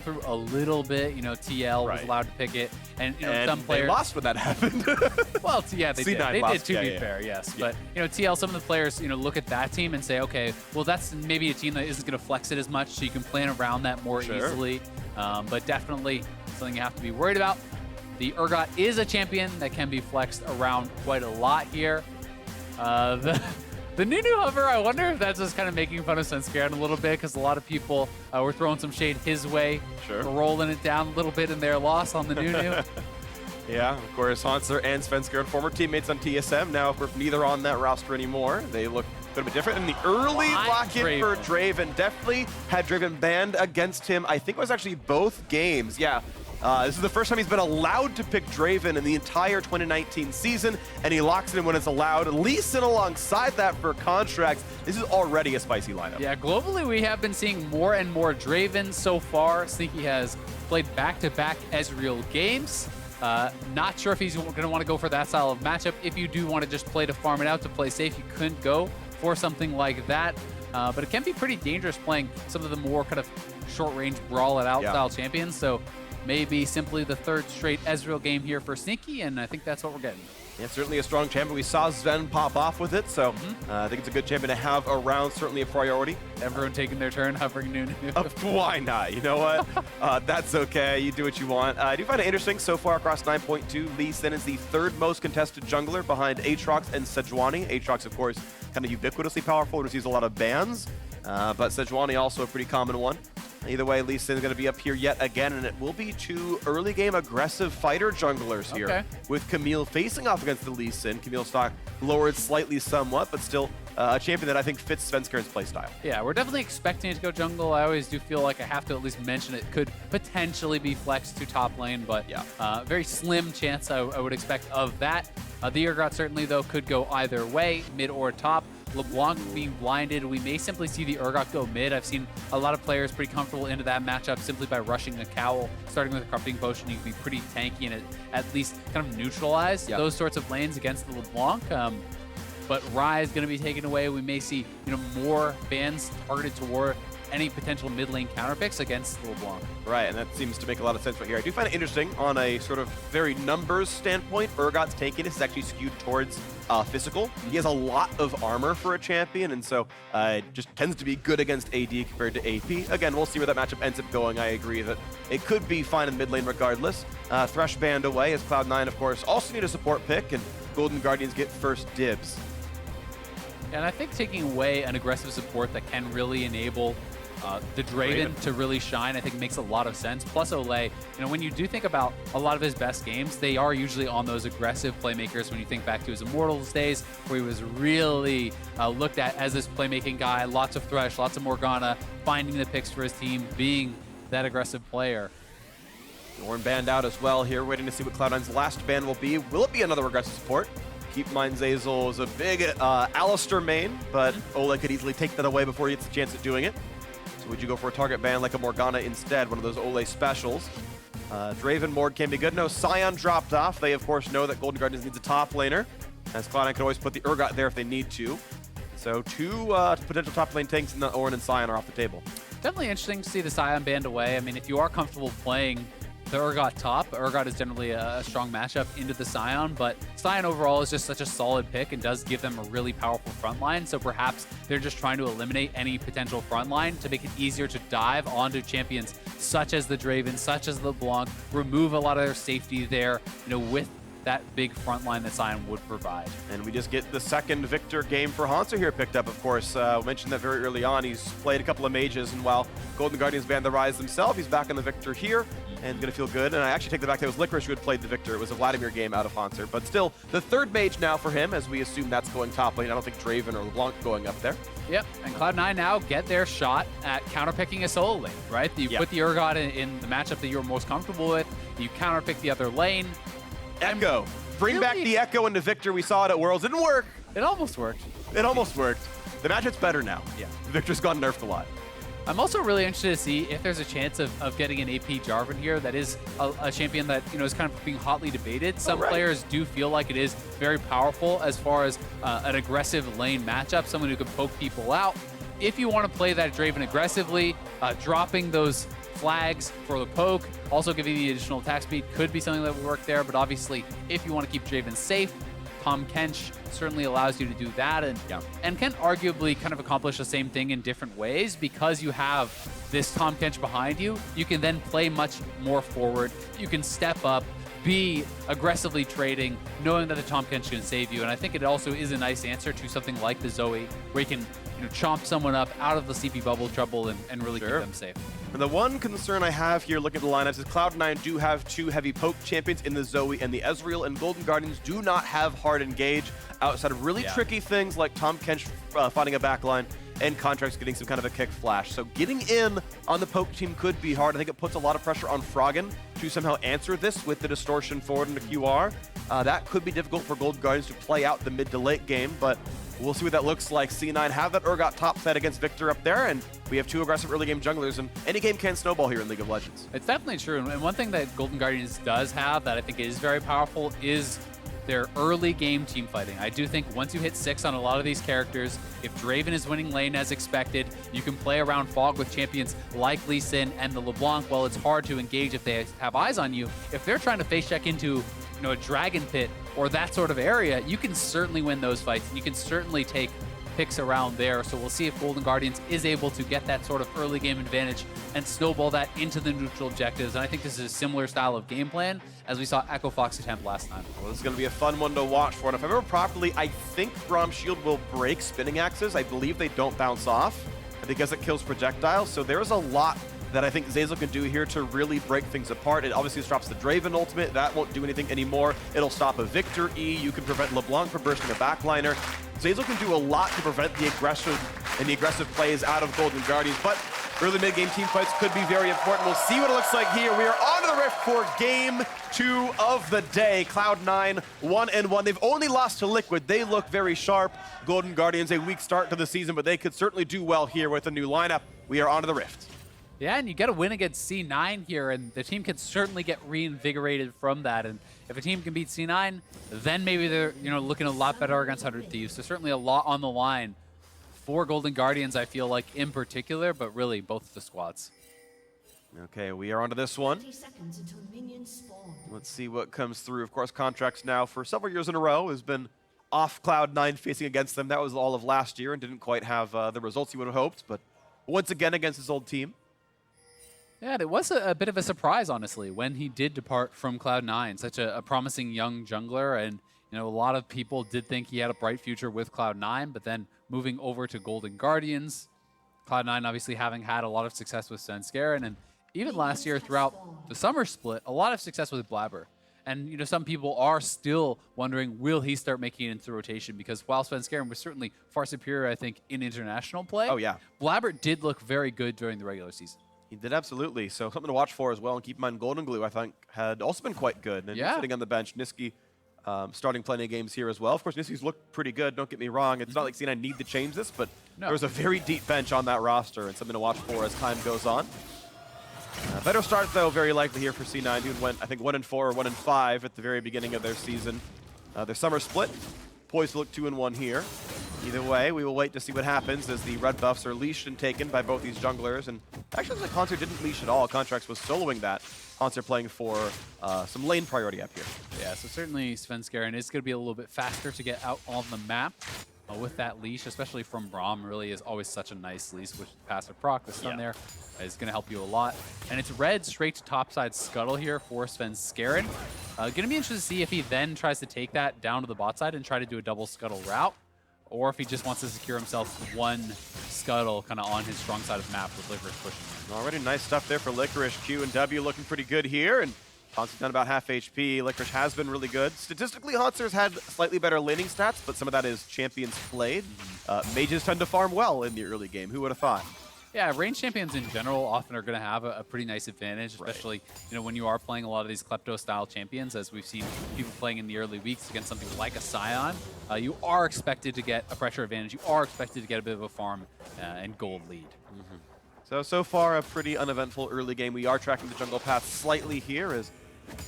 through a little bit. You know, TL was allowed to pick it, and you know, some players they lost when that happened. Well, yeah, they did. They did, to be fair, yes. Yeah. But you know, TL, some of the players, you know, look at that team and say, okay, well, that's maybe a team that isn't going to flex it as much, so you can plan around that more easily. But definitely something you have to be worried about. The Urgot is a champion that can be flexed around quite a lot here. The new hover, I wonder if that's just kind of making fun of Svenskeren a little bit, because a lot of people were throwing some shade his way, rolling it down a little bit in their loss on the new. Yeah, of course, Hauntzer and Svenskeren, former teammates on TSM. Now, if we're neither on that roster anymore, they look a little bit different. And the early lock-in for Draven definitely had Draven banned against him. I think it was actually both games. Yeah. This is the first time he's been allowed to pick Draven in the entire 2019 season, and he locks it in when it's allowed. Lee Sin alongside that for Contractz. This is already a spicy lineup. Yeah, globally we have been seeing more and more Draven so far. Nisqy has played back-to-back Ezreal games. Not sure if he's going to want to go for that style of matchup. If you do want to just play to farm it out, to play safe, you couldn't go for something like that. But it can be pretty dangerous playing some of the more kind of short-range brawl-it-out style champions. So maybe simply the third straight Ezreal game here for Nisqy, and I think that's what we're getting. Yeah, certainly a strong champion. We saw Sven pop off with it, so I think it's a good champion to have around, certainly a priority. Everyone taking their turn, hovering new. Why not? You know what? That's okay. You do what you want. I do find it interesting so far across 9.2. Lee Sin is the third most contested jungler behind Aatrox and Sejuani. Aatrox, of course, kind of ubiquitously powerful, receives a lot of bans, but Sejuani also a pretty common one. Either way, Lee Sin is going to be up here yet again, and it will be two early game aggressive fighter junglers here. With Camille facing off against the Lee Sin. Camille's stock lowered slightly somewhat, but still a champion that I think fits Svenskeren's playstyle. Yeah, we're definitely expecting it to go jungle. I always do feel like I have to at least mention it could potentially be flexed to top lane, but very slim chance I would expect of that. The Urgot certainly, though, could go either way, mid or top. LeBlanc being blinded, we may simply see the Urgot go mid. I've seen a lot of players pretty comfortable into that matchup simply by rushing a cowl. Starting with a corrupting potion, you can be pretty tanky and at least kind of neutralize those sorts of lanes against the LeBlanc. But Rye is going to be taken away. We may see more bans targeted toward any potential mid lane counter picks against LeBlanc. Right, and that seems to make a lot of sense right here. I do find it interesting on a sort of very numbers standpoint. Urgot's tankiness is actually skewed towards physical. He has a lot of armor for a champion, and so just tends to be good against AD compared to AP. Again, we'll see where that matchup ends up going. I agree that it could be fine in mid lane regardless. Thresh banned away as Cloud9, of course, also need a support pick, and Golden Guardians get first dibs. And I think taking away an aggressive support that can really enable the Draven to really shine, I think makes a lot of sense. Plus Olleh, when you do think about a lot of his best games, they are usually on those aggressive playmakers. When you think back to his Immortals days, where he was really looked at as this playmaking guy, lots of Thresh, lots of Morgana, finding the picks for his team, being that aggressive player. Ornn banned out as well here, waiting to see what Cloud9's last ban will be. Will it be another aggressive support? Keep in mind Zeyzal is a big Alistar main, but Olleh could easily take that away before he gets a chance at doing it. So would you go for a target ban like a Morgana instead, one of those Olleh specials? Draven Morg can be good. No, Sion dropped off. They, of course, know that Golden Guardians needs a top laner, as Cloud9 can always put the Urgot there if they need to. So two potential top lane tanks in the Ornn and Sion are off the table. Definitely interesting to see the Sion banned away. I mean, if you are comfortable playing the Urgot top, Urgot is generally a strong matchup into the Sion, but Sion overall is just such a solid pick and does give them a really powerful front line, so perhaps they're just trying to eliminate any potential front line to make it easier to dive onto champions such as the Draven, such as the LeBlanc, remove a lot of their safety there, with that big front line that Sion would provide. And we just get the second Viktor game for Hauntzer here picked up, of course. We mentioned that very early on. He's played a couple of mages, and while Golden Guardians banned the Rise themselves, he's back on the Viktor here and going to feel good. And I actually take the back that it was Licorice who had played the Viktor. It was a Vladimir game out of Hauntzer, but still the third mage now for him, as we assume that's going top lane. I don't think Draven or LeBlanc going up there. Yep, and Cloud9 now get their shot at counterpicking a solo lane, right? You put the Urgot in the matchup that you're most comfortable with, you counterpick the other lane. Echo. Bring back the Echo into Viktor. We saw it at Worlds. Didn't work. It almost worked. It almost worked. The matchup's better now. Yeah. Viktor's gotten nerfed a lot. I'm also really interested to see if there's a chance of getting an AP Jarvan here. That is a champion that is kind of being hotly debated. Some players do feel like it is very powerful as far as an aggressive lane matchup, someone who can poke people out. If you want to play that Draven aggressively, dropping those flags for the poke, also giving the additional attack speed could be something that would work there, but obviously if you want to keep Draven safe, Tahm Kench certainly allows you to do that, and can arguably kind of accomplish the same thing in different ways because you have this Tahm Kench behind you. You can then play much more forward. You can step up, be aggressively trading, knowing that the Tahm Kench can save you. And I think it also is a nice answer to something like the Zoe, where you can chomp someone up out of the CP bubble trouble and really keep them safe. And the one concern I have here looking at the lineups is Cloud9 do have two heavy poke champions in the Zoe and the Ezreal, and Golden Guardians do not have hard engage outside of really tricky things like Tahm Kench fighting a backline and Contractz getting some kind of a kick flash. So getting in on the poke team could be hard. I think it puts a lot of pressure on Froggen to somehow answer this with the distortion forward into QR. That could be difficult for Golden Guardians to play out the mid to late game, but we'll see what that looks like. C9 have that Urgot top side against Viktor up there, and we have two aggressive early game junglers, and any game can snowball here in League of Legends. It's definitely true, and one thing that Golden Guardians does have that I think is very powerful is their early game team fighting. I do think once you hit 6 on a lot of these characters, if Draven is winning lane as expected, you can play around Fog with champions like Lee Sin and the LeBlanc. Well, it's hard to engage if they have eyes on you. If they're trying to face check into a dragon pit or that sort of area, you can certainly win those fights. You can certainly take picks around there. So we'll see if Golden Guardians is able to get that sort of early game advantage and snowball that into the neutral objectives. And I think this is a similar style of game plan as we saw Echo Fox attempt last time. Well, this is going to be a fun one to watch for. And if I remember properly, I think Braum Shield will break spinning axes. I believe they don't bounce off because it kills projectiles. So there's a lot that I think Zeyzal can do here to really break things apart. It obviously drops the Draven ultimate. That won't do anything anymore. It'll stop a Viktor E. You can prevent LeBlanc from bursting a backliner. Zeyzal can do a lot to prevent the aggressive plays out of Golden Guardians, but early mid-game team fights could be very important. We'll see what it looks like here. We are on to the Rift for game 2 of the day. Cloud9 1-1. They've only lost to Liquid. They look very sharp. Golden Guardians, a weak start to the season, but they could certainly do well here with a new lineup. We are on to the Rift. Yeah, and you get a win against C9 here, and the team can certainly get reinvigorated from that. And if a team can beat C9, then maybe they're looking a lot better against 100 Thieves. So certainly a lot on the line for Golden Guardians, I feel like, in particular, but really both of the squads. Okay, we are on to this one. Let's see what comes through. Of course, Contractz now for several years in a row has been off Cloud9 facing against them. That was all of last year and didn't quite have the results he would have hoped, but once again against his old team. Yeah, it was a bit of a surprise, honestly, when he did depart from Cloud9, such a promising young jungler, and a lot of people did think he had a bright future with Cloud9, but then moving over to Golden Guardians, Cloud9 obviously having had a lot of success with Svenskeren, and even last year throughout the summer split, a lot of success with Blabber. And some people are still wondering, will he start making it into rotation? Because while Svenskeren was certainly far superior, I think, in international play, Blabber did look very good during the regular season. He did, absolutely. So something to watch for as well. And keep in mind, Golden Glue, I think, had also been quite good. And sitting on the bench, Nisqy starting plenty of games here as well. Of course, Nisqy's looked pretty good, don't get me wrong. It's not like C9 need to change this, but there was a very deep bench on that roster and something to watch for as time goes on. Better start, though, very likely here for C9, who went, I think, 1-4 or 1-5 at the very beginning of their season. Their summer split, poised to look 2-1 here. Either way, we will wait to see what happens as the red buffs are leashed and taken by both these junglers. And actually, like Hauntzer didn't leash at all. Contractz was soloing that. Hauntzer playing for some lane priority up here. Yeah, so certainly Svenskeren is going to be a little bit faster to get out on the map with that leash, especially from Braum. Really is always such a nice leash with passive proc. The stun there is going to help you a lot. And it's red straight to topside scuttle here for Svenskeren. Going to be interested to see if he then tries to take that down to the bot side and try to do a double scuttle route, or if he just wants to secure himself one scuttle kind of on his strong side of the map with Licorice pushing. Already nice stuff there for Licorice. Q and W looking pretty good here, and Hauntzer down about half HP. Licorice has been really good. Statistically, Hauntzer's had slightly better laning stats, but some of that is champions played. Mages tend to farm well in the early game. Who would have thought? Yeah, range champions in general often are going to have a pretty nice advantage, especially when you are playing a lot of these Klepto-style champions, as we've seen people playing in the early weeks against something like a Scion. You are expected to get a pressure advantage. You are expected to get a bit of a farm and gold lead. So far, a pretty uneventful early game. We are tracking the jungle path slightly here as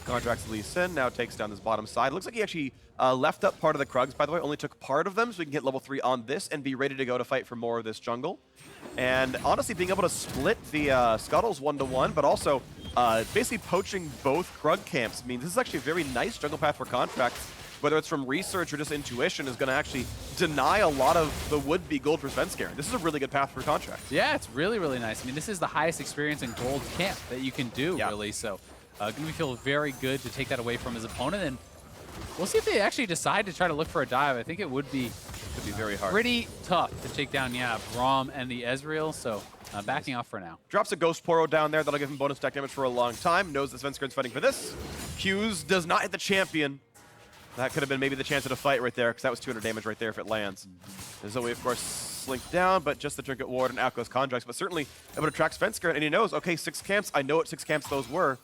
Contractz Lee Sin now takes down this bottom side. Looks like he actually left up part of the Krugs, by the way. Only took part of them, so we can get level 3 on this and be ready to go to fight for more of this jungle. And honestly, being able to split the Scuttles 1-to-1, but also basically poaching both Krug camps means this is actually a very nice jungle path for Contractz. Whether it's from research or just intuition, is going to actually deny a lot of the would-be gold for Svenskeren. This is a really good path for Contractz. Yeah, it's really, really nice. I mean, this is the highest experience in gold camp that you can do, really. So, going to feel very good to take that away from his opponent. And we'll see if they actually decide to try to look for a dive. I think it would be very hard. Pretty tough to take down, Braum and the Ezreal. So, backing off for now. Drops a Ghost Poro down there. That'll give him bonus stack damage for a long time. Knows that Svenskeren's fighting for this. Q's does not hit the champion. That could have been maybe the chance of a fight right there, because that was 200 damage right there if it lands. Zoe, of course, slinked down, but just the Trinket Ward and out goes Contractz, but certainly able to track Svenskeren, and he knows, okay, 6 camps, I know what 6 camps those were.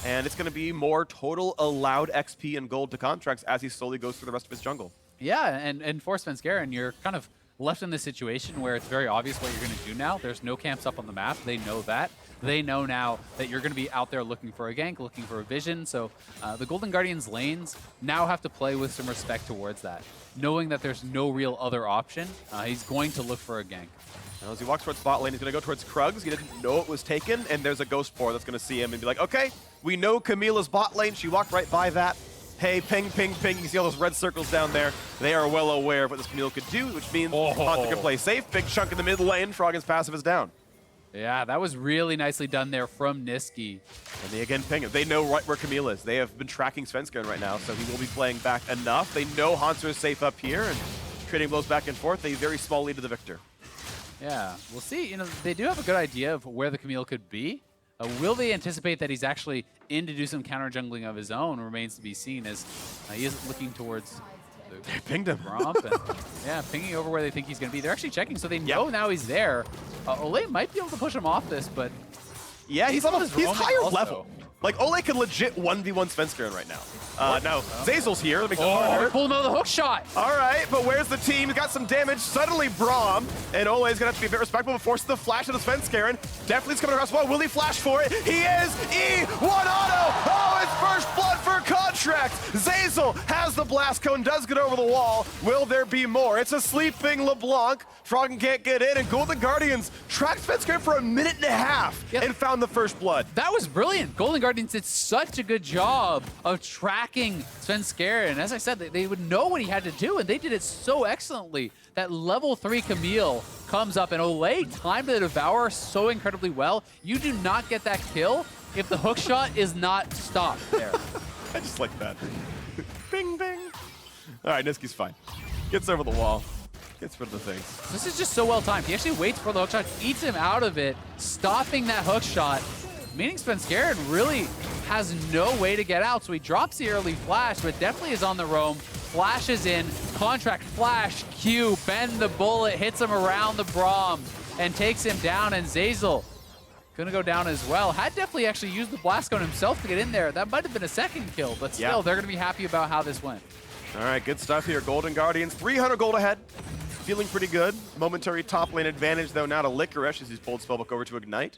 And it's going to be more total allowed XP and gold to Contractz as he slowly goes through the rest of his jungle. Yeah, and for Svenskeren, you're kind of left in this situation where it's very obvious what you're going to do now. There's no camps up on the map. They know that. They know now that you're going to be out there looking for a gank, looking for a vision. So the Golden Guardians lanes now have to play with some respect towards that. Knowing that there's no real other option, he's going to look for a gank. Now, as he walks towards bot lane, he's going to go towards Krugs. He didn't know it was taken, and there's a Ghost Pour that's going to see him and be like, okay, we know Camille's bot lane. She walked right by that. Hey, ping, ping, ping. You see all those red circles down there. They are well aware of what this Camille could do, which means Hauntzer can play safe. Big chunk in the mid lane. Froggen's passive is down. Yeah, that was really nicely done there from Nisqy. And they again ping him. They know right where Camille is. They have been tracking Svenskeren right now, so he will be playing back enough. They know Hauntzer is safe up here, and trading blows back and forth. A very small lead to the Viktor. Yeah, we'll see. They do have a good idea of where the Camille could be. Will they anticipate that he's actually in to do some counter jungling of his own remains to be seen, as he is looking towards they pinged him. Braum and, pinging over where they think he's going to be. They're actually checking, so they know now he's there. Olleh might be able to push him off this, but yeah, he's higher also. level. Like, Olleh could legit 1v1 Svenskeren right now. Now, Zeyzal's here. That makes it harder. They're pulling another hook shot. All right, but where's the team? He's got some damage. Suddenly, Braum and Olleh's going to have to be a bit respectful, but forces the flash of the Svenskeren. Deftly's coming across the wall. Will he flash for it? He is! E1 auto! Oh, it's first blood for Contractz! Zeyzal has the blast cone, does get over the wall. Will there be more? It's a sleeping LeBlanc. Froggen can't get in, and Golden Guardians tracked Svenskeren for a minute and a half and found the first blood. That was brilliant. Golden Guardians did such a good job of tracking Svenskeren. As I said, they would know what he had to do, and they did it so excellently. That level 3 Camille comes up, and Olleh timed the Devour so incredibly well. You do not get that kill if the hook shot is not stopped there. I just like that. Bing, bing. All right, Nisqy's fine. Gets over the wall. Gets rid of the things. This is just so well timed. He actually waits for the hook shot, eats him out of it, stopping that hook shot, meaning Svenskeren really has no way to get out. So he drops the early flash, but definitely is on the roam. Flashes in, Contract flash, Q, bend the bullet, hits him around the Braum, and takes him down. And Zeyzal gonna go down as well. Had Deftly actually used the blast cone himself to get in there, that might have been a second kill, but still, they're gonna be happy about how this went. All right, good stuff here. Golden Guardians, 300 gold ahead. Feeling pretty good. Momentary top lane advantage, though, now to Licorice as he's pulled Spellbook over to Ignite.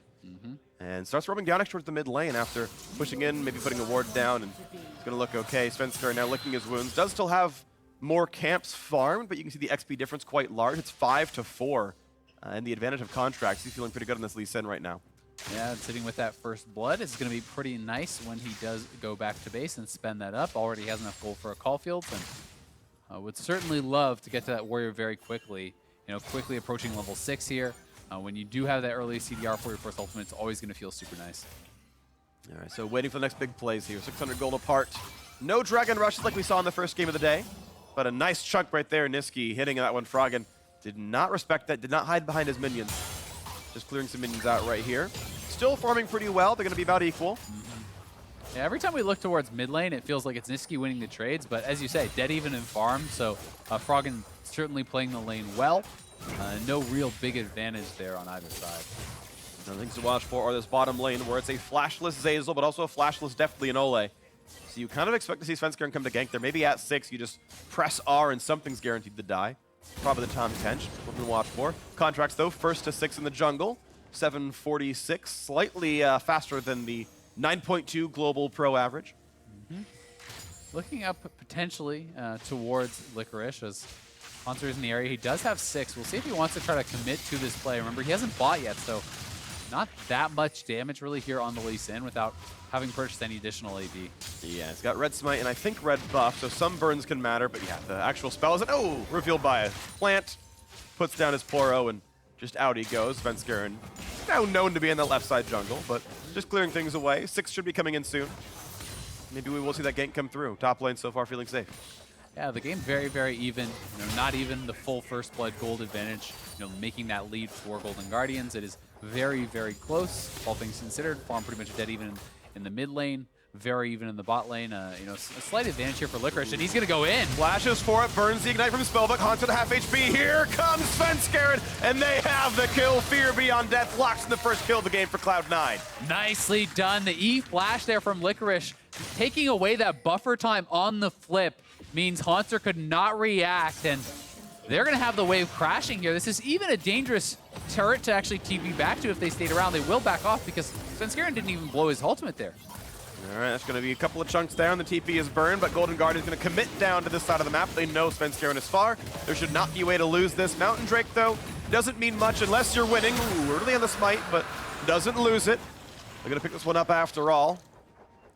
And starts roaming down next towards the mid lane after pushing in, maybe putting a ward down, and it's going to look okay. Svenskeren now licking his wounds. Does still have more camps farmed, but you can see the XP difference quite large. It's 5-4, and the advantage of Contractz. He's feeling pretty good on this Lee Sin right now. Yeah, and sitting with that first blood is going to be pretty nice when he does go back to base and spend that up. Already has enough gold for a Caulfield, and would certainly love to get to that warrior very quickly. Quickly approaching level 6 here. When you do have that early CDR for your first ultimate, it's always going to feel super nice. All right, so waiting for the next big plays here. 600 gold apart. No Dragon Rushes like we saw in the first game of the day, but a nice chunk right there. Nisqy hitting that one. Froggen did not respect that, did not hide behind his minions. Just clearing some minions out right here. Still farming pretty well. They're going to be about equal. Yeah, every time we look towards mid lane, it feels like it's Nisqy winning the trades, but as you say, dead even in farm, so Froggen certainly playing the lane well. No real big advantage there on either side. Things to watch for are this bottom lane where it's a flashless Zeyzal, but also a flashless Deftly and Olleh. So you kind of expect to see Svenskeren come to gank there. Maybe at 6, you just press R and something's guaranteed to die. Probably the Tahm Kench, we're going to watch for. Contractz, though, 1 to 6 in the jungle. 746, slightly faster than the 9.2 global pro average. Looking up potentially towards Licorice as Hauntzer is in the area. He does have 6. We'll see if he wants to try to commit to this play. Remember, he hasn't bought yet, so not that much damage really here on the Lee Sin without having purchased any additional AD. Yeah, it's got red smite and I think red buff, so some burns can matter, but yeah, the actual spell is revealed by a plant, puts down his Poro, and just out he goes. Svenskeren, now known to be in the left side jungle, but just clearing things away. 6 should be coming in soon. Maybe we will see that gank come through. Top lane so far feeling safe. Yeah, the game very, very even. Not even the full first blood gold advantage, making that lead for Golden Guardians. It is very, very close, all things considered. Farm pretty much dead even in the mid lane, very even in the bot lane. A slight advantage here for Licorice, and he's going to go in. Flashes for it, burns the ignite from Spellbook, Hauntzer to half HP. Here comes Svenskeren, and they have the kill. Fear beyond death locks in the first kill of the game for Cloud9. Nicely done. The E flash there from Licorice, taking away that buffer time on the flip means Hauntzer could not react, and they're going to have the wave crashing here. This is even a dangerous turret to actually TP back to if they stayed around. They will back off because Svenskeren didn't even blow his ultimate there. All right, that's going to be a couple of chunks down. The TP is burned, but Golden Guardian is going to commit down to this side of the map. They know Svenskeren is far. There should not be a way to lose this. Mountain Drake, though, doesn't mean much unless you're winning. Ooh, early on the smite, but doesn't lose it. They're going to pick this one up after all.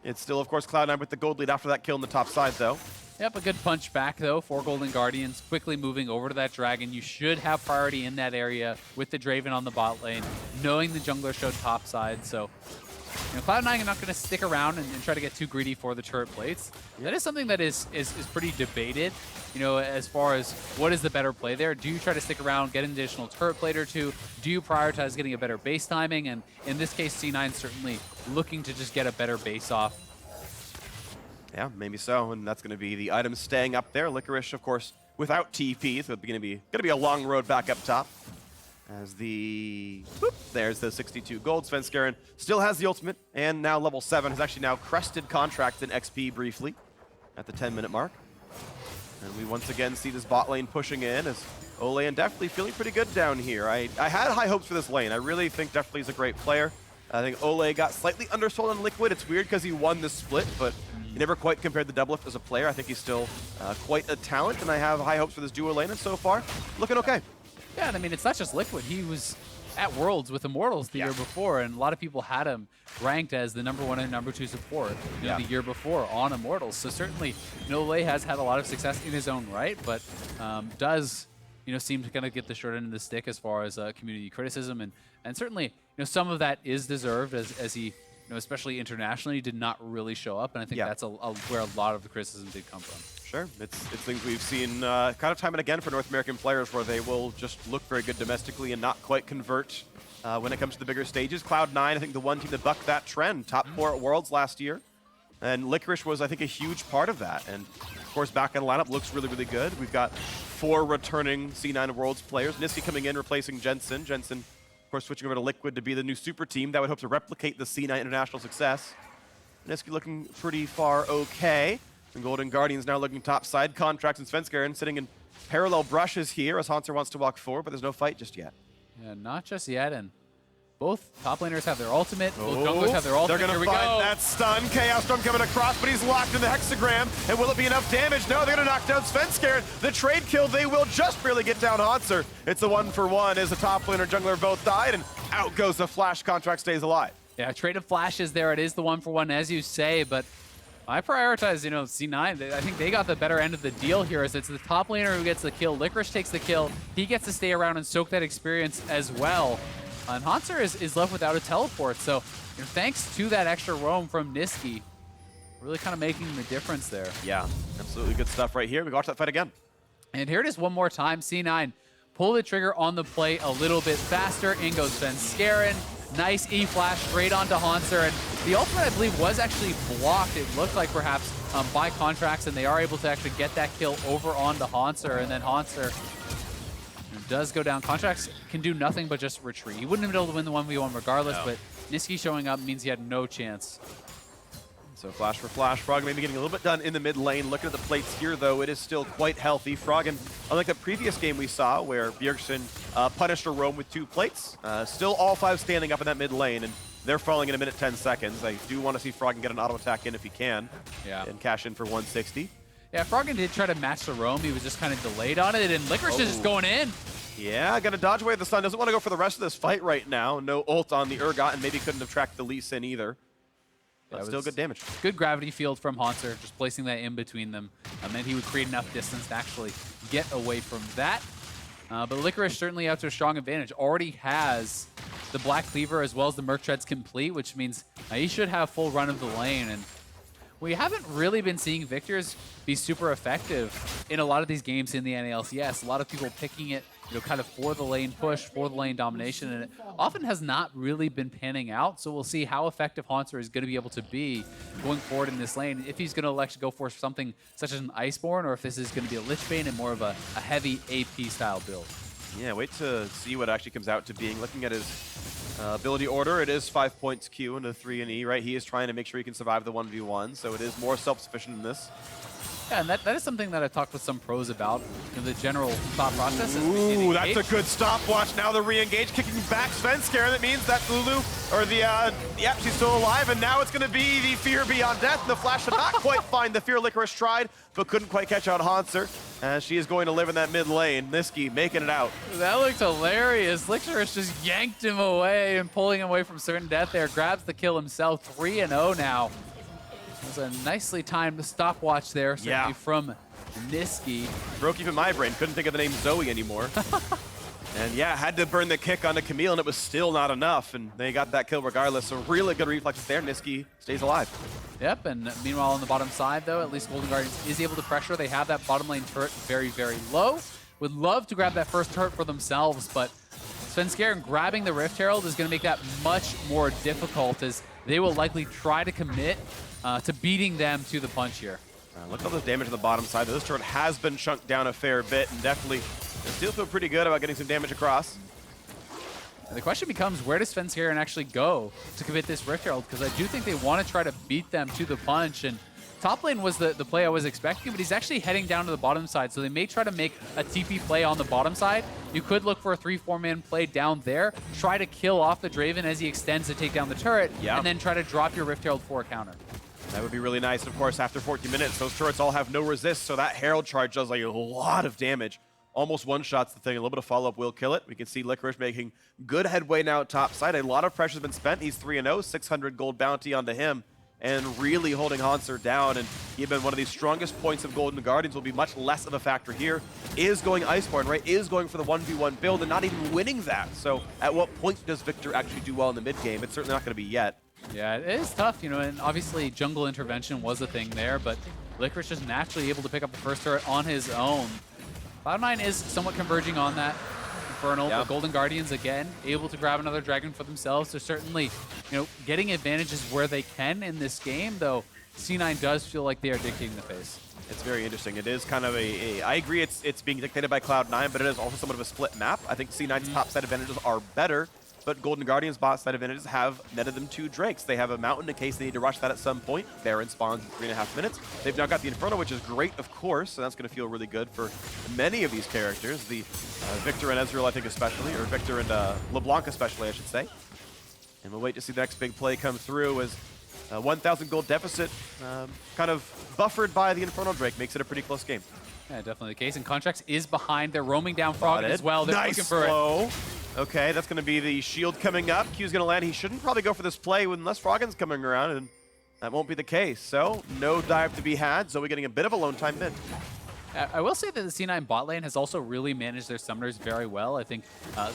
It's still, of course, Cloud9 with the gold lead after that kill on the top side, though. Yep, a good punch back, though, for Golden Guardians. Quickly moving over to that Dragon. You should have priority in that area with the Draven on the bot lane, knowing the jungler showed top side. So, Cloud9 are not going to stick around and try to get too greedy for the turret plates. That is something that is pretty debated, as far as what is the better play there. Do you try to stick around, get an additional turret plate or two? Do you prioritize getting a better base timing? And in this case, C9 certainly looking to just get a better base off. Yeah, maybe so, and that's going to be the items staying up there. Licorice, of course, without TP, so it's going to be a long road back up top. As there's the 62 gold. Svenskeren still has the ultimate, and now level 7 has actually now crested Contractz in XP briefly at the 10-minute mark. And we once again see this bot lane pushing in as Olleh and Deftly feeling pretty good down here. I had high hopes for this lane. I really think Deftly is a great player. I think Olleh got slightly undersold on Liquid. It's weird because he won the split, but he never quite compared the Doublelift as a player. I think he's still quite a talent, and I have high hopes for this duo lane, and so far, looking okay. Yeah, and I mean, it's not just Liquid. He was at Worlds with Immortals the year before, and a lot of people had him ranked as the #1 and #2 support the year before on Immortals. So certainly, Olleh has had a lot of success in his own right, but does seem to kind of get the short end of the stick as far as community criticism, and certainly some of that is deserved as he especially internationally did not really show up, and I think that's where a lot of the criticism did come from. Sure, it's things we've seen kind of time and again for North American players where they will just look very good domestically and not quite convert when it comes to the bigger stages. Cloud9, I think the one team that bucked that trend, top 4 at Worlds last year, and Licorice was, I think, a huge part of that. And of course, back in the lineup looks really, really good. We've got 4 returning C9 Worlds players. Nisqy coming in, replacing Jensen. Jensen, of course, switching over to Liquid to be the new super team that would hope to replicate the C9 international success. Nisqy looking pretty far okay. And Golden Guardians now looking top side. Contractz and Svenskeren sitting in parallel brushes here as Hauntzer wants to walk forward, but there's no fight just yet. Yeah, not just yet, and both top laners have their ultimate. Both junglers have their ultimate. They're going to find that stun. Chaos Storm coming across, but he's locked in the hexagram. And will it be enough damage? No, they're going to knock down Svenskeren. The trade kill, they will just barely get down Hauntzer. It's a 1-for-1 as the top laner and jungler both died, and out goes the flash. Contract stays alive. Yeah, trade of flashes there. It is the 1-for-1, as you say, but I prioritize, C9. I think they got the better end of the deal here, as it's the top laner who gets the kill. Licorice takes the kill. He gets to stay around and soak that experience as well. And Hauntzer is left without a teleport, so thanks to that extra roam from Nisqy, really kind of making the difference there. Yeah, absolutely good stuff right here. We watch that fight again. And here it is one more time. C9 pull the trigger on the play a little bit faster. In goes Svenskeren. Nice E-flash straight onto Hauntzer, and the ultimate, I believe, was actually blocked, it looked like perhaps, by Contractz, and they are able to actually get that kill over onto Hauntzer, and then Hauntzer does go down. Contractz can do nothing but just retreat. He wouldn't have been able to win the 1v1 regardless, but Nisqy showing up means he had no chance. So flash for flash. Froggen maybe getting a little bit done in the mid lane. Looking at the plates here, though, it is still quite healthy. Froggen, unlike the previous game we saw where Bjergsen punished a roam with 2 plates, still all 5 standing up in that mid lane. And they're falling in a minute 10 seconds. I do want to see Froggen get an auto attack in if he can. Yeah. And cash in for 160. Yeah, Froggen did try to match the roam. He was just kind of delayed on it, and Licorice is just going in. Yeah, gonna dodge away the stun. Doesn't want to go for the rest of this fight right now. No ult on the Urgot, and maybe couldn't have tracked the Lee Sin either. But still good damage. Good gravity field from Hauntzer, just placing that in between them. And then he would create enough distance to actually get away from that. But Licorice certainly out to a strong advantage. Already has the Black Cleaver as well as the Merc Treads complete, which means he should have full run of the lane. And we haven't really been seeing Victors be super effective in a lot of these games in the NALCS. A lot of people picking it, kind of for the lane push, for the lane domination, and it often has not really been panning out. So we'll see how effective Hauntzer is going to be able to be going forward in this lane. If he's going to elect to go for something such as an Iceborne, or if this is going to be a Lich Bane and more of a heavy AP style build. Yeah, wait to see what actually comes out to being. Looking at his ability order, it is 5 points Q into 3 and E, right? He is trying to make sure he can survive the 1v1, so it is more self-sufficient in this. Yeah, and that is something that I've talked with some pros about. The general thought process is Ooh, that's a good stopwatch. Now the re-engage kicking back Svenskeren. That means that Lulu, or yep, she's still alive, and now it's going to be the Fear Beyond Death. The flash did not quite find the Fear. Licorice tried, but couldn't quite catch out Hauntzer. As she is going to live in that mid lane. Nisqy making it out. That looked hilarious. Licorice just yanked him away and pulling him away from certain death there. Grabs the kill himself. 3-0 now. It was a nicely timed stopwatch there, certainly from Nisqy. Broke even my brain. Couldn't think of the name Zoe anymore. And yeah, had to burn the kick onto Camille, and it was still not enough. And they got that kill regardless. So really good reflexes there. Nisqy stays alive. Yep, and meanwhile on the bottom side, though, at least Golden Guardians is able to pressure. They have that bottom lane turret very, very low. Would love to grab that first turret for themselves, but Svenskeren grabbing the Rift Herald is going to make that much more difficult, as they will likely try to commit to beating them to the punch here. Look at all this damage on the bottom side. This turret has been chunked down a fair bit, and definitely they still feel pretty good about getting some damage across. And the question becomes, where does Svenskeren actually go to commit this Rift Herald? Because I do think they want to try to beat them to the punch. And top lane was the play I was expecting, but he's actually heading down to the bottom side. So they may try to make a TP play on the bottom side. You could look for a 3-4-man play down there, try to kill off the Draven as he extends to take down the turret, and then try to drop your Rift Herald for a counter. That would be really nice. And of course, after 14 minutes, those turrets all have no resist, so that Herald charge does like a lot of damage. Almost one-shots the thing. A little bit of follow-up will kill it. We can see Licorice making good headway now top side. A lot of pressure's been spent. He's 3-0, 600 gold bounty onto him, and really holding Hauntzer down. And even one of the strongest points of Golden Guardians will be much less of a factor here. Is going Iceborne, right? Is going for the 1v1 build and not even winning that. So at what point does Viktor actually do well in the mid-game? It's certainly not going to be yet. Yeah, it is tough, and obviously jungle intervention was a thing there, but Licorice just naturally able to pick up the first turret on his own. Cloud9 is somewhat converging on that Infernal, but Golden Guardians, again, able to grab another dragon for themselves. They're certainly, getting advantages where they can in this game, though C9 does feel like they are dictating the pace. It's very interesting. It is kind of I agree it's being dictated by Cloud9, but it is also somewhat of a split map. I think C9's top side advantages are better, but Golden Guardians' bot side advantages have netted them 2 Drakes. They have a Mountain in case they need to rush that at some point. Baron spawns in 3.5 minutes. They've now got the Inferno, which is great, of course, so that's going to feel really good for many of these characters. The Viktor and Ezreal, I think, especially, or Viktor and LeBlanc especially, I should say. And we'll wait to see the next big play come through as 1,000 gold deficit, kind of buffered by the Inferno Drake, makes it a pretty close game. Yeah, definitely the case. And Contractz is behind. They're roaming down Froggen as well. They're nice looking for slow. Okay, that's going to be the shield coming up. Q's going to land. He shouldn't probably go for this play unless Froggen's coming around, and that won't be the case. So, no dive to be had. Zoe getting a bit of a lone time mid. I will say that the C9 bot lane has also really managed their summoners very well. I think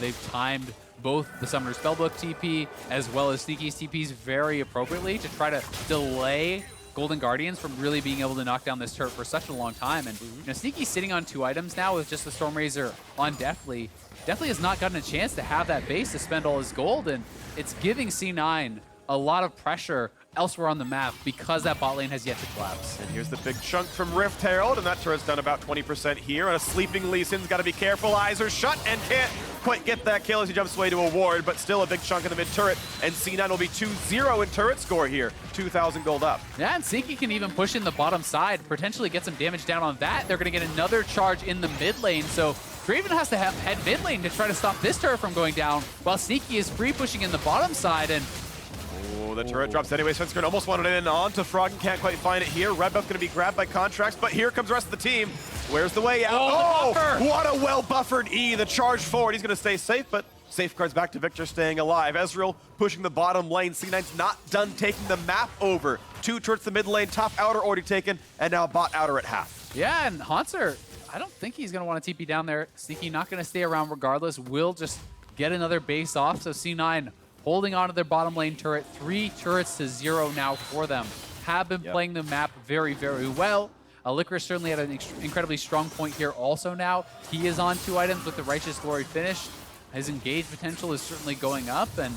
they've timed both the summoner's spellbook TP as well as Sneaky's TPs very appropriately to try to delay Golden Guardians from really being able to knock down this turret for such a long time. And Sneaky's sitting on 2 items now with just the Stormrazor on Deftly. Deftly has not gotten a chance to have that base to spend all his gold, and it's giving C9 a lot of pressure elsewhere on the map because that bot lane has yet to collapse. And here's the big chunk from Rift Herald, and that turret's done about 20% here. And a sleeping Lee Sin's got to be careful. Eyes are shut and can't quite get that kill as he jumps away to a ward, but still a big chunk in the mid turret. And C9 will be 2-0 in turret score here. 2,000 gold up. Yeah, and Sneaky can even push in the bottom side, potentially get some damage down on that. They're going to get another charge in the mid lane, so Draven has to head mid lane to try to stop this turret from going down, while Sneaky is free pushing in the bottom side, and the turret drops anyway. Svenskeren almost wanted it in onto Froggen, can't quite find it here. Red buff going to be grabbed by Contractz, but here comes the rest of the team. Where's the way out? Oh, What a well-buffered E, the charge forward. He's going to stay safe, but safeguards back to Viktor staying alive. Ezreal pushing the bottom lane. C9's not done taking the map over. 2 turrets the mid lane, top outer already taken, and now bot outer at half. Yeah, and Hauntzer, I don't think he's going to want to TP down there. Nisqy not going to stay around regardless. Will just get another base off. So C9 holding on to their bottom lane turret. 3 turrets to 0 now for them. Have been playing the map very, very well. Licorice certainly had an incredibly strong point here also now. He is on 2 items with the Righteous Glory finished. His engage potential is certainly going up, and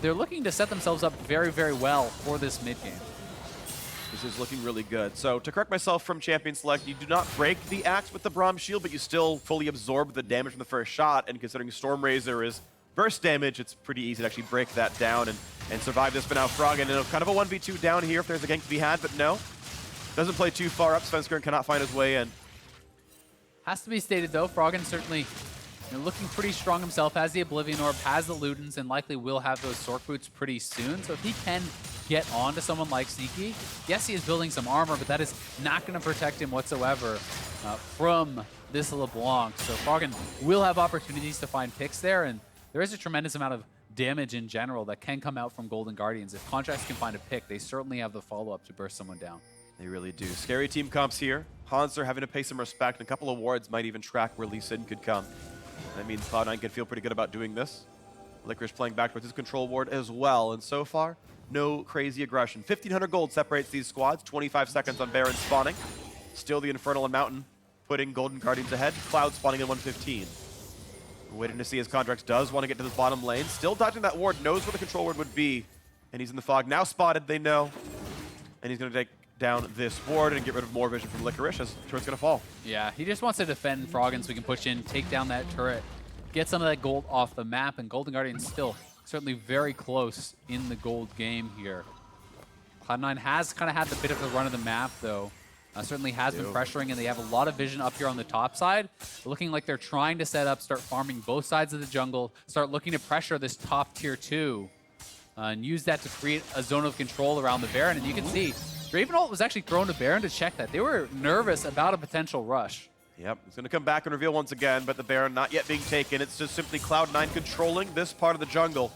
they're looking to set themselves up very, very well for this mid game. This is looking really good. So to correct myself from Champion Select, you do not break the axe with the Braum shield, but you still fully absorb the damage from the first shot, and considering Storm Razor is burst damage, it's pretty easy to actually break that down and survive this. But now Froggen in kind of a 1v2 down here if there's a gank to be had, but no. Doesn't play too far up. Svenskeren cannot find his way in. Has to be stated though, Froggen certainly looking pretty strong himself, has the Oblivion Orb, has the Ludens, and likely will have those Sork Boots pretty soon. So if he can get on to someone like Nisqy, yes, he is building some armor, but that is not going to protect him whatsoever from this LeBlanc. So Froggen will have opportunities to find picks there, and there is a tremendous amount of damage in general that can come out from Golden Guardians. If Contractz can find a pick, they certainly have the follow-up to burst someone down. They really do. Scary team comps here. Hauntzer having to pay some respect, and a couple of wards might even track where Lee Sin could come. That means Cloud9 can feel pretty good about doing this. Licorice playing back with his control ward as well, and so far, no crazy aggression. 1,500 gold separates these squads, 25 seconds on Baron spawning. Still the Infernal and Mountain putting Golden Guardians ahead. Cloud spawning in 115. Waiting to see as Contractz does want to get to the bottom lane. Still dodging that ward, knows where the control ward would be, and he's in the fog. Now spotted, they know, and he's going to take down this ward and get rid of more vision from Licorice as the turret's going to fall. Yeah, he just wants to defend Froggen so he can push in, take down that turret, get some of that gold off the map, and Golden Guardian's still certainly very close in the gold game here. Cloud9 has kind of had the bit of the run of the map, though. Certainly has been pressuring, and they have a lot of vision up here on the top side. Looking like they're trying to set up, start farming both sides of the jungle, start looking to pressure this top tier 2, and use that to create a zone of control around the Baron. And you can see, Draven ult was actually thrown to Baron to check that. They were nervous about a potential rush. Yep, it's going to come back and reveal once again, but the Baron not yet being taken. It's just simply Cloud9 controlling this part of the jungle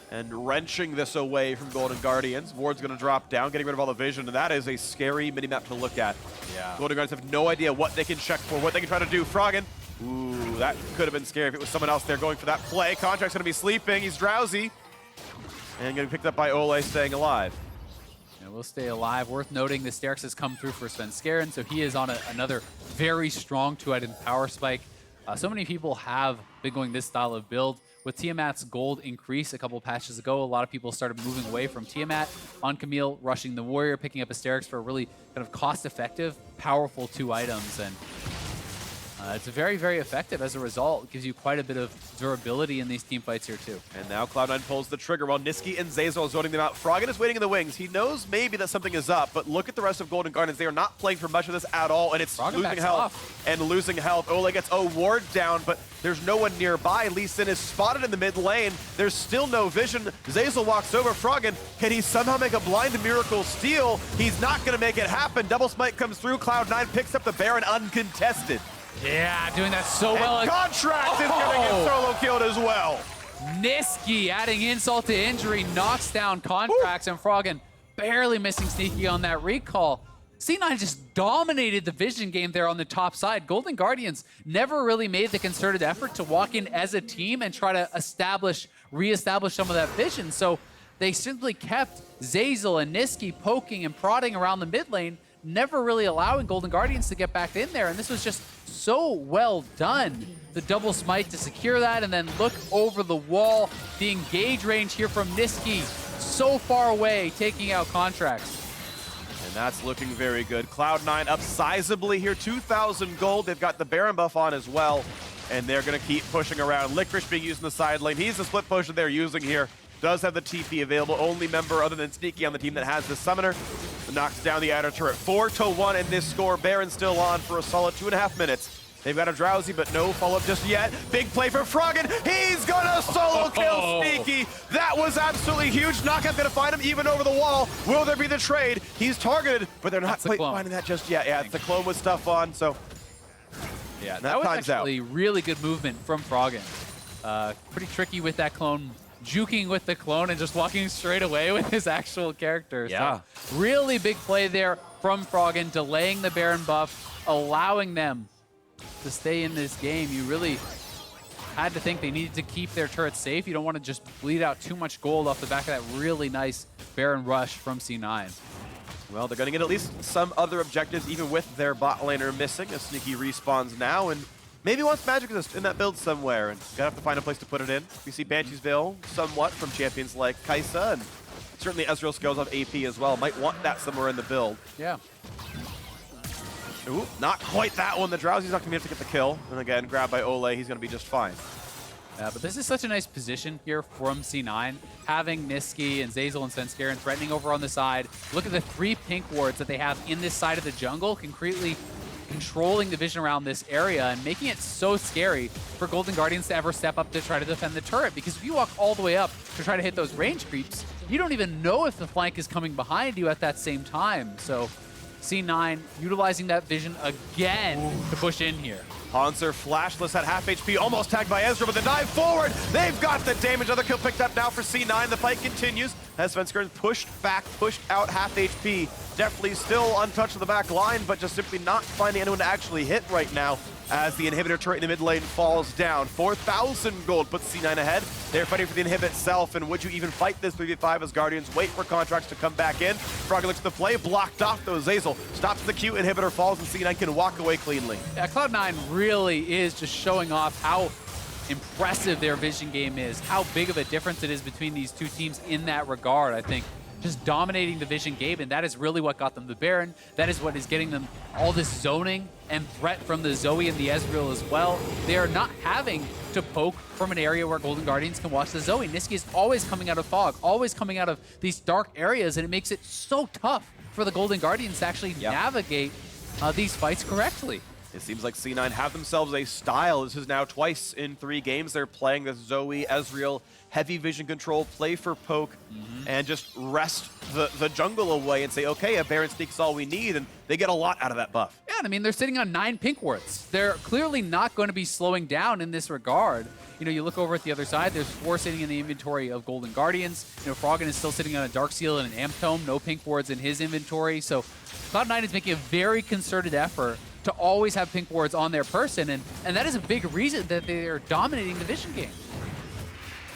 and wrenching this away from Golden Guardians. Ward's going to drop down, getting rid of all the vision, and that is a scary minimap to look at. Yeah. Golden Guardians have no idea what they can check for, what they can try to do. Froggen, ooh, that could have been scary if it was someone else there going for that play. Contract's going to be sleeping, he's drowsy, and getting picked up by Olleh, staying alive. Will stay alive. Worth noting, the Sterix has come through for Svenskeren, so he is on another very strong 2-item power spike. So many people have been going this style of build. With Tiamat's gold increase a couple patches ago, a lot of people started moving away from Tiamat on Camille, rushing the Warrior, picking up a Sterix for a really kind of cost-effective, powerful 2 items. And it's very, very effective as a result. It gives you quite a bit of durability in these team fights here too. And now Cloud9 pulls the trigger while Nisqy and Zeyzal are zoning them out. Froggen is waiting in the wings. He knows maybe that something is up, but look at the rest of Golden Guardians. They are not playing for much of this at all, and it's Froggen losing health and losing health. Olleh gets a ward down, but there's no one nearby. Lee Sin is spotted in the mid lane. There's still no vision. Zeyzal walks over Froggen. Can he somehow make a blind miracle steal? He's not going to make it happen. Double smite comes through. Cloud9 picks up the Baron uncontested. Yeah, doing that so well. Contractz is going to get solo killed as well. Nisqy adding insult to injury, knocks down Contractz, and Froggen barely missing Sneaky on that recall. C9 just dominated the vision game there on the top side. Golden Guardians never really made the concerted effort to walk in as a team and try to reestablish some of that vision. So they simply kept Zeyzal and Nisqy poking and prodding around the mid lane, never really allowing Golden Guardians to get back in there. And this was just so well done. The double smite to secure that, and then look over the wall. The engage range here from Nisqy, so far away, taking out Contractz. And that's looking very good. Cloud9 up sizably here, 2,000 gold. They've got the Baron buff on as well, and they're going to keep pushing around. Licorice being used in the side lane. He's the split push that they're using here. Does have the TP available. Only member other than Nisqy on the team that has the summoner. Knocks down the outer turret. 4-1 in this score. Baron still on for a solid 2.5 minutes They've got a Drowsy, but no follow-up just yet. Big play for Froggen. He's gonna solo kill Sneaky. That was absolutely huge. Knockout's gonna find him even over the wall. Will there be the trade? He's targeted, but they're not quite finding that just yet. Yeah, it's the clone with stuff on, so yeah, that was actually really good movement from Froggen. Pretty tricky with that clone, juking with the clone and just walking straight away with his actual character. Yeah. So really big play there from Froggen, delaying the Baron buff, allowing them to stay in this game. You really had to think they needed to keep their turrets safe. You don't want to just bleed out too much gold off the back of that really nice Baron rush from C9. Well, they're going to get at least some other objectives, even with their bot laner missing. A Sneaky respawns now, and maybe wants Magic Resist in that build somewhere, and gotta have to find a place to put it in. We see Banshee's Veil somewhat from champions like Kai'Sa, and certainly Ezreal skills on AP as well. Might want that somewhere in the build. Yeah. Ooh, not quite that one. The Drowsy's not going to be able to get the kill. And again, grabbed by Olleh, he's going to be just fine. Yeah, but this is such a nice position here from C9. Having Nisqy and Zeyzal and Svenskeren threatening over on the side. Look at the 3 pink wards that they have in this side of the jungle, concretely controlling the vision around this area and making it so scary for Golden Guardians to ever step up to try to defend the turret. Because if you walk all the way up to try to hit those range creeps, you don't even know if the flank is coming behind you at that same time. So C9 utilizing that vision again to push in here. Hauntzer flashless at half HP, almost tagged by Ezreal, but the dive forward, they've got the damage. Another kill picked up now for C9. The fight continues as Svenskeren pushed back, pushed out half HP. Deftly still untouched in the back line, but just simply not finding anyone to actually hit right now as the inhibitor turret in the mid lane falls down. 4,000 gold puts C9 ahead. They're fighting for the inhibit itself, and would you even fight this 3v5 as Guardians wait for Contractz to come back in? Froggen looks at the play, blocked off though. Zeyzal stops the Q, inhibitor falls, and C9 can walk away cleanly. Yeah, Cloud9 really is just showing off how impressive their vision game is, how big of a difference it is between these two teams in that regard. I think just dominating the vision game, and that is really what got them the Baron. That is what is getting them all this zoning and threat from the Zoe and the Ezreal as well. They are not having to poke from an area where Golden Guardians can watch the Zoe. Nisqy is always coming out of fog, always coming out of these dark areas, and it makes it so tough for the Golden Guardians to actually navigate these fights correctly. It seems like C9 have themselves a style. This is now twice in 3 games they're playing this Zoe, Ezreal, heavy vision control, play for poke, and just rest the jungle away and say, okay, a Baron sneak's all we need, and they get a lot out of that buff. Yeah, I mean, they're sitting on 9 pink wards. They're clearly not going to be slowing down in this regard. You know, you look over at the other side, there's 4 sitting in the inventory of Golden Guardians. You know, Froggen is still sitting on a Dark Seal and an Amp Tome, no pink wards in his inventory. So Cloud9 is making a very concerted effort to always have pink wards on their person, and that is a big reason that they're dominating the vision game.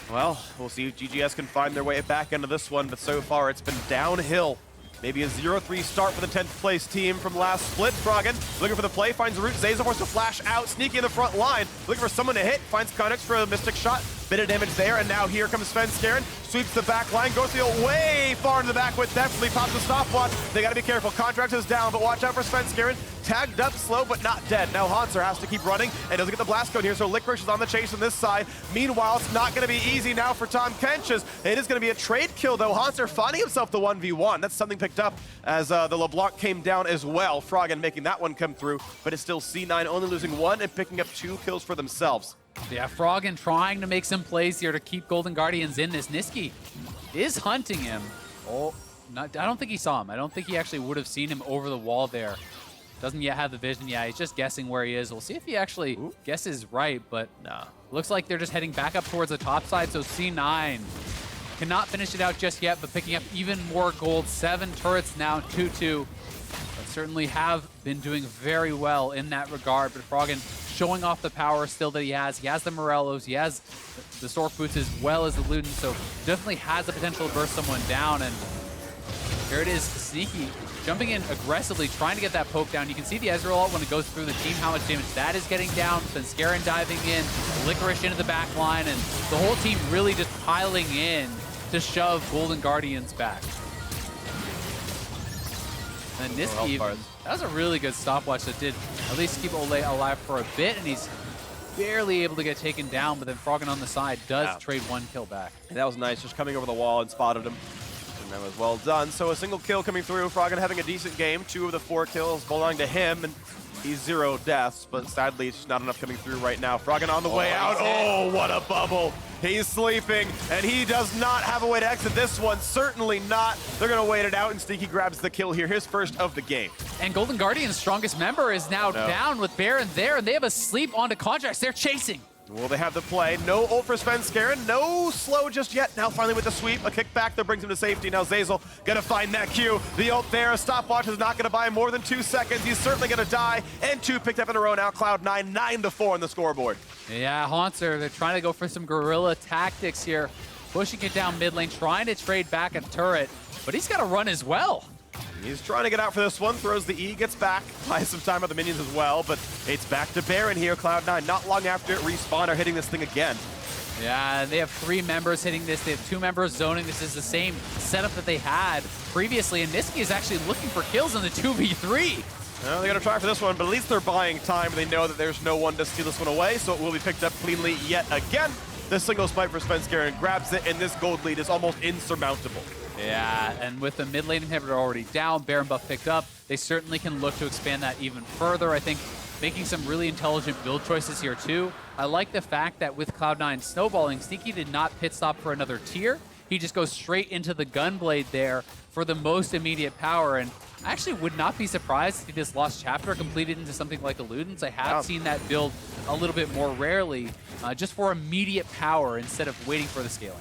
Well, we'll see if GGS can find their way back into this one, but so far it's been downhill. Maybe a 0-3 start for the 10th place team from last split. Froggen looking for the play, finds the route. Zeyzal wants to flash out, Sneaky in the front line, looking for someone to hit, finds Contractz for a Mystic Shot. Bit of damage there, and now here comes Svenskeren. Sweeps the back line, goes way far in the back with Deftly, pops the stopwatch. They gotta be careful. Contractz is down, but watch out for Svenskeren. Tagged up slow, but not dead. Now Hauntzer has to keep running and doesn't get the blast code here, so Licorice is on the chase on this side. Meanwhile, it's not gonna be easy now for Tahm Kench. It is gonna be a trade kill, though. Hauntzer finding himself the 1v1. That's something picked up as the LeBlanc came down as well. Froggen making that one come through, but it's still C9 only losing 1 and picking up 2 kills for themselves. Yeah, Froggen trying to make some plays here to keep Golden Guardians in this. Nisqy is hunting him. I don't think he saw him. I don't think he actually would have seen him over the wall there. Doesn't yet have the vision. Yeah, he's just guessing where he is. We'll see if he actually guesses right, but nah. Looks like they're just heading back up towards the top side, so C9 cannot finish it out just yet, but picking up even more gold. 7 turrets now, 2-2. But certainly have been doing very well in that regard, but Froggen showing off the power still that he has. He has the Morellos, he has the Stork Boots as well as the Luden, so definitely has the potential to burst someone down, and here it is, Sneaky jumping in aggressively, trying to get that poke down. You can see the Ezreal ult when it goes through the team, how much damage that is getting down. Svenskeren diving in, Licorice into the back line, and the whole team really just piling in to shove Golden Guardians back. And Nisqy, that was a really good stopwatch that did at least keep Olleh alive for a bit, and he's barely able to get taken down, but then Froggen on the side does trade 1 kill back. And that was nice, just coming over the wall and spotted him. And that was well done. So a single kill coming through. Froggen having a decent game. 2 of the 4 kills belong to him. And He's 0 deaths, but sadly it's just not enough coming through right now. Froggen on the way out. Oh, what a bubble. He's sleeping, and he does not have a way to exit this one. Certainly not. They're going to wait it out, and Nisqy grabs the kill here, his first of the game. And Golden Guardian's strongest member is now down with Baron there, and they have a sleep onto Contractz. They're chasing. Well, they have the play. No ult for Svenskeren. No slow just yet. Now finally with the sweep. A kickback that brings him to safety. Now Zeyzal gonna find that Q. The ult there. A stopwatch is not gonna buy more than 2 seconds. He's certainly gonna die. And 2 picked up in a row now. Cloud9, 9-4 on the scoreboard. Yeah, Hauntzer, they're trying to go for some guerrilla tactics here. Pushing it down mid lane, trying to trade back a turret. But he's gotta run as well. He's trying to get out for this one, throws the E, gets back, buys some time on the minions as well, but it's back to Baron here, Cloud9. Not long after Respawn are hitting this thing again. Yeah, they have 3 members hitting this. They have 2 members zoning. This is the same setup that they had previously, and Nisqy is actually looking for kills in the 2v3. Well, they're going to try for this one, but at least they're buying time. They know that there's no one to steal this one away, so it will be picked up cleanly yet again. The single spike for Svenskeren grabs it, and this gold lead is almost insurmountable. Yeah, and with the mid lane inhibitor already down, Baron buff picked up, they certainly can look to expand that even further. I think making some really intelligent build choices here too. I like the fact that with Cloud9 snowballing, Nisqy did not pit stop for another tier. He just goes straight into the Gunblade there for the most immediate power. And I actually would not be surprised if this Lost Chapter completed into something like Illudens. I have seen that build a little bit more rarely, just for immediate power instead of waiting for the scaling.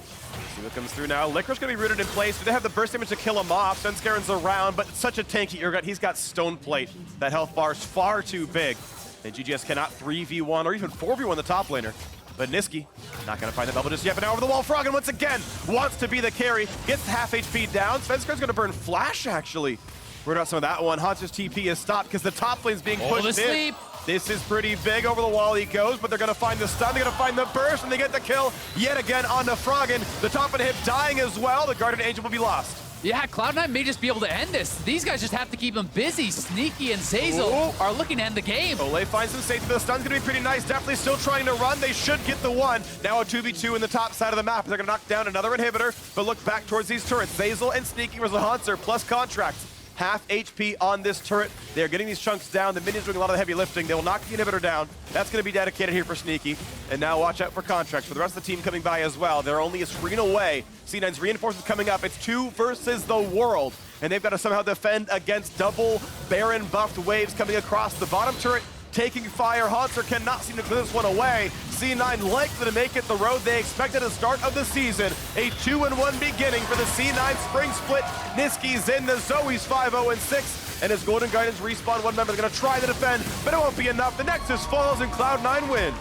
See what comes through now. Licorice going to be rooted in place. Do they have the burst damage to kill him off? Svenskeren's around, but it's such a tanky Urgot. He's got Stone Plate. That health bar is far too big. And GGS cannot 3v1 or even 4v1 the top laner. But Nisqy, not going to find the bubble just yet, but now over the wall, Froggen once again wants to be the carry, gets half HP down. Svenskeren's going to burn Flash, actually. We're not some of that one. Hauntzer's TP is stopped because the top lane's being pushed in. This is pretty big. Over the wall he goes, but they're going to find the stun, they're going to find the burst, and they get the kill yet again onto Froggen. The top and hip dying as well. The Guardian Angel will be lost. Yeah, Cloud9 may just be able to end this. These guys just have to keep them busy. Sneaky and Zeyzal are looking to end the game. Olleh finds some safety, but the stun's going to be pretty nice. Definitely still trying to run. They should get the one. Now a 2v2 in the top side of the map. They're going to knock down another inhibitor, but look back towards these turrets. Zeyzal and Sneaky versus Hauntzer plus Contractz. Half HP on this turret. They're getting these chunks down. The minions doing a lot of the heavy lifting. They will knock the inhibitor down. That's going to be dedicated here for Sneaky. And now watch out for Contractz. For the rest of the team coming by as well. They're only a screen away. C9's reinforcements coming up. It's 2 versus the world. And they've got to somehow defend against double Baron buffed waves coming across the bottom turret. Taking fire. Hauntzer cannot seem to clear this one away. C9 likely to make it the road they expected at the start of the season. A 2-1 beginning for the C9 spring split. Nisqy's in, the Zoe's 5-0-6. And as Golden Guardians respawn, one member is going to try to defend, but it won't be enough. The Nexus falls and Cloud9 wins.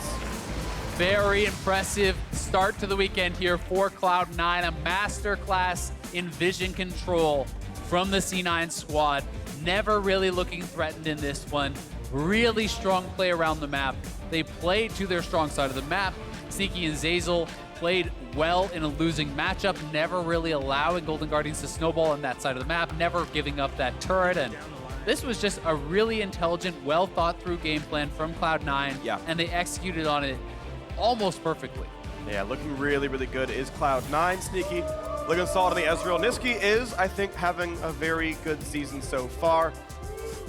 Very impressive start to the weekend here for Cloud9. A masterclass in vision control from the C9 squad. Never really looking threatened in this one. Really strong play around the map. They played to their strong side of the map. Sneaky and Zeyzal played well in a losing matchup, never really allowing Golden Guardians to snowball on that side of the map, never giving up that turret. And this was just a really intelligent, well thought through game plan from Cloud9. Yeah. And they executed on it almost perfectly. Yeah, looking really, really good is Cloud9. Sneaky looking solid on the Ezreal. Nisqy is, I think, having a very good season so far.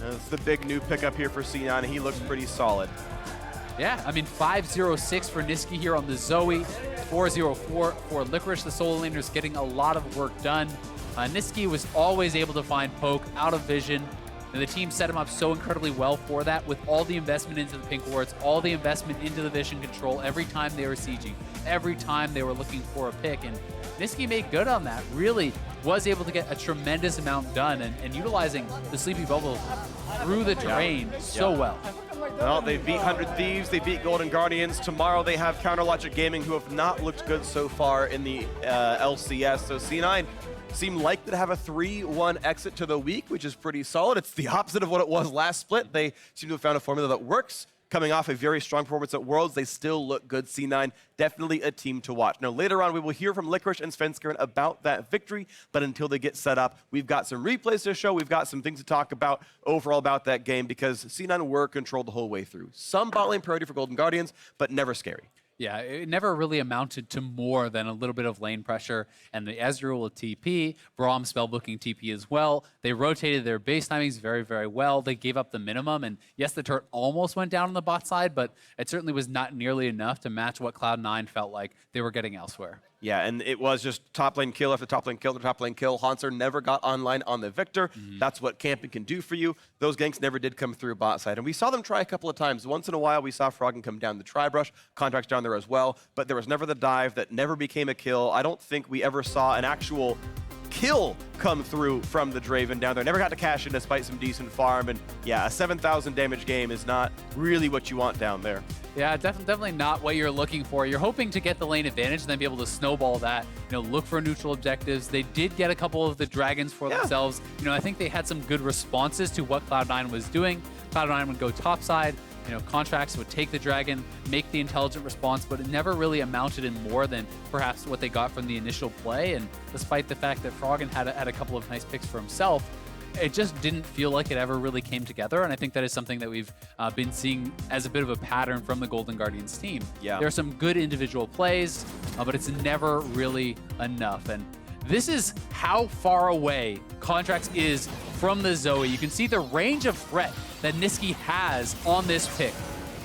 It's the big new pickup here for C9. He looks pretty solid. Yeah, I mean, 5-0-6 for Nisqy here on the Zoe. 4-0-4 for Licorice. The solo laner's getting a lot of work done. Nisqy was always able to find poke out of vision. And the team set him up so incredibly well for that, with all the investment into the pink wards, all the investment into the vision control every time they were sieging, every time they were looking for a pick. And Nisqy made good on that, really was able to get a tremendous amount done and utilizing the Sleepy Bubble through the terrain so well. Well, they beat 100 Thieves, they beat Golden Guardians. Tomorrow they have Counterlogic Gaming, who have not looked good so far in the LCS. So C9 seem likely to have a 3-1 exit to the week, which is pretty solid. It's the opposite of what it was last split. They seem to have found a formula that works. Coming off a very strong performance at Worlds, they still look good. C9, definitely a team to watch. Now, later on, we will hear from Licorice and Svenskeren about that victory, but until they get set up, we've got some replays to show. We've got some things to talk about overall about that game, because C9 were controlled the whole way through. Some bot lane priority for Golden Guardians, but never scary. Yeah, it never really amounted to more than a little bit of lane pressure, and the Ezreal with TP, Braum spellbooking TP as well. They rotated their base timings very, very well. They gave up the minimum, and yes, the turret almost went down on the bot side, but it certainly was not nearly enough to match what Cloud9 felt like they were getting elsewhere. Yeah, and it was just top lane kill after top lane kill after top lane kill. Hauntzer never got online on the Viktor. That's what camping can do for you. Those ganks never did come through bot side. And we saw them try a couple of times. Once in a while, we saw Froggen come down the tri-brush. Contractz down there as well. But there was never the dive that never became a kill. I don't think we ever saw an actual kill come through from the Draven down there. Never got to cash in despite some decent farm. And yeah, a 7,000 damage game is not really what you want down there. Yeah, definitely not what you're looking for. You're hoping to get the lane advantage and then be able to snowball that, look for neutral objectives. They did get a couple of the dragons for themselves. I think they had some good responses to what Cloud9 was doing. Cloud9 would go topside. Contractz would take the dragon, make the intelligent response, but it never really amounted in more than perhaps what they got from the initial play. And despite the fact that Froggen had a couple of nice picks for himself, it just didn't feel like it ever really came together. And I think that is something that we've been seeing as a bit of a pattern from the Golden Guardians team. Yeah. There are some good individual plays, but it's never really enough. And this is how far away Contractz is from the Zoe. You can see the range of threat that Nisqy has on this pick.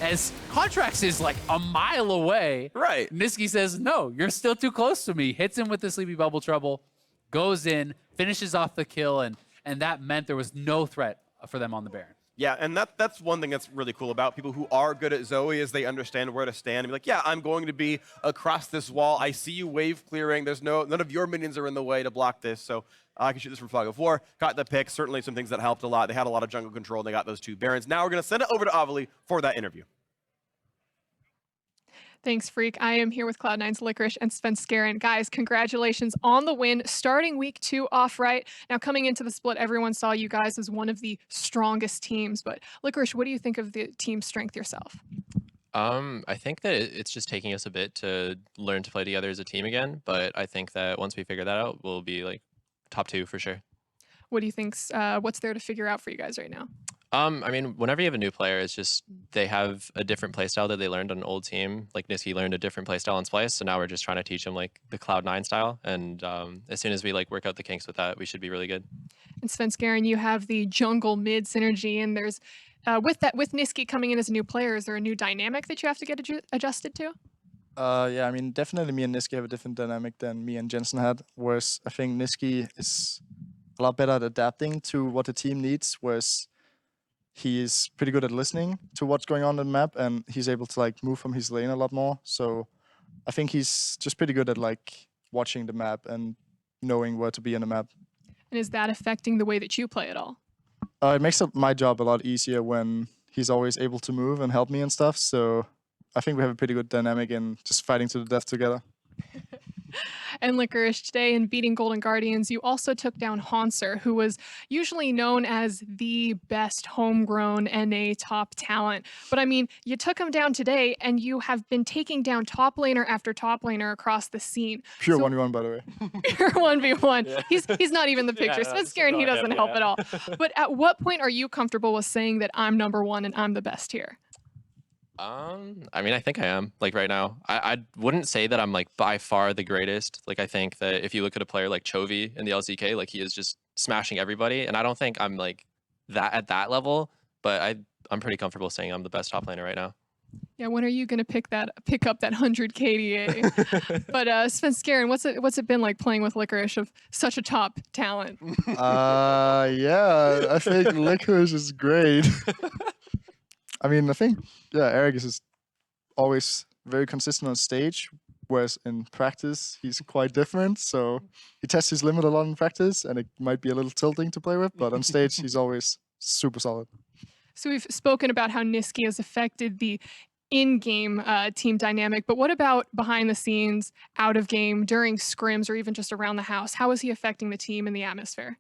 As Contractz is like a mile away, right? Nisqy says, no, you're still too close to me. Hits him with the Sleepy Bubble Trouble, goes in, finishes off the kill, and that meant there was no threat for them on the Baron. Yeah, and that's one thing that's really cool about people who are good at Zoe is they understand where to stand and be like, yeah, I'm going to be across this wall. I see you wave clearing. There's none of your minions are in the way to block this, so I can shoot this from Flag of War. Got the pick. Certainly some things that helped a lot. They had a lot of jungle control, and they got those 2 Barons. Now we're going to send it over to Olleh for that interview. Thanks, Phreak. I am here with Cloud9's Licorice and Svenskeren. Guys, congratulations on the win, starting week 2 off right. Now, coming into the split, everyone saw you guys as one of the strongest teams. But Licorice, what do you think of the team strength yourself? I think that it's just taking us a bit to learn to play together as a team again. But I think that once we figure that out, we'll be like top 2 for sure. What do you think's what's there to figure out for you guys right now? I mean, whenever you have a new player, it's just they have a different playstyle that they learned on an old team. Like Nisqy learned a different playstyle on Splice, so now we're just trying to teach them like the Cloud9 style. And as soon as we like work out the kinks with that, we should be really good. And Svenskeren, you have the jungle mid synergy, and there's with Nisqy coming in as a new player, is there a new dynamic that you have to get adjusted to? Yeah, I mean, definitely me and Nisqy have a different dynamic than me and Jensen had, whereas I think Nisqy is a lot better at adapting to what the team needs, whereas he is pretty good at listening to what's going on the map, and he's able to like move from his lane a lot more. So I think he's just pretty good at like watching the map and knowing where to be on the map. And is that affecting the way that you play at all? It makes my job a lot easier when he's always able to move and help me and stuff. So I think we have a pretty good dynamic in just fighting to the death together. And Licorice, today in beating Golden Guardians, you also took down Hauntzer, who was usually known as the best homegrown NA top talent. But I mean, you took him down today, and you have been taking down top laner after top laner across the scene. Pure 1v1, by the way. Pure 1v1. Yeah. He's not even the picture. Yeah, Svenskeren, he doesn't help at all. But at what point are you comfortable with saying that I'm #1 and I'm the best here? I mean, I think I am, like right now. I wouldn't say that I'm like by far the greatest. Like I think that if you look at a player like Chovy in the LCK, like he is just smashing everybody. And I don't think I'm like that at that level, but I'm pretty comfortable saying I'm the best top laner right now. Yeah, when are you gonna pick up that 100 KDA? But Svenskeren, what's it been like playing with Licorice of such a top talent? Yeah, I think Licorice is great. I mean, I think, yeah, Eric is always very consistent on stage, whereas in practice, he's quite different. So he tests his limit a lot in practice, and it might be a little tilting to play with, but on stage, he's always super solid. So we've spoken about how Nisqy has affected the in-game team dynamic, but what about behind the scenes, out of game, during scrims, or even just around the house? How is he affecting the team and the atmosphere?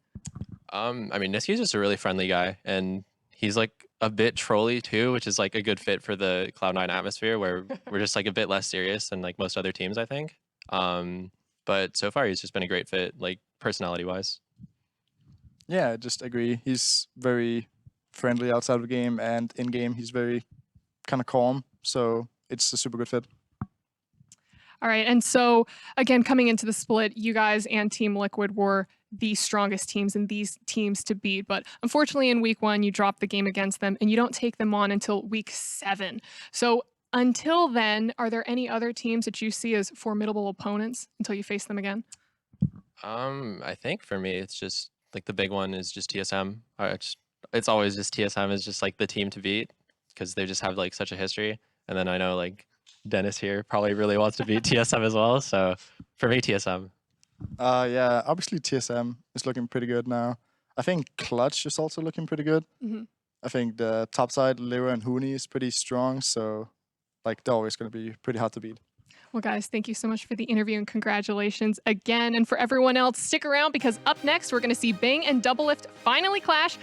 I mean, Nisqy's just a really friendly guy, and he's like a bit trolly too, which is like a good fit for the Cloud9 atmosphere where we're just like a bit less serious than like most other teams, I think. But so far he's just been a great fit, like personality wise. Yeah, I just agree. He's very friendly outside of the game, and in game he's very kind of calm. So it's a super good fit. All right. And so, again, coming into the split, you guys and Team Liquid were the strongest teams and these teams to beat. But unfortunately, in week 1, you dropped the game against them and you don't take them on until week 7. So until then, are there any other teams that you see as formidable opponents until you face them again? I think for me, it's just like the big one is just TSM. It's always just TSM is just like the team to beat because they just have like such a history. And then I know like Dennis here probably really wants to beat TSM as well. So for me, TSM. Yeah, obviously TSM is looking pretty good now. I think Clutch is also looking pretty good. I think the top side, Lyra and Huni, is pretty strong. So like they're always going to be pretty hard to beat. Well, guys, thank you so much for the interview and congratulations again. And for everyone else, stick around because up next, we're going to see Bing and Doublelift finally clash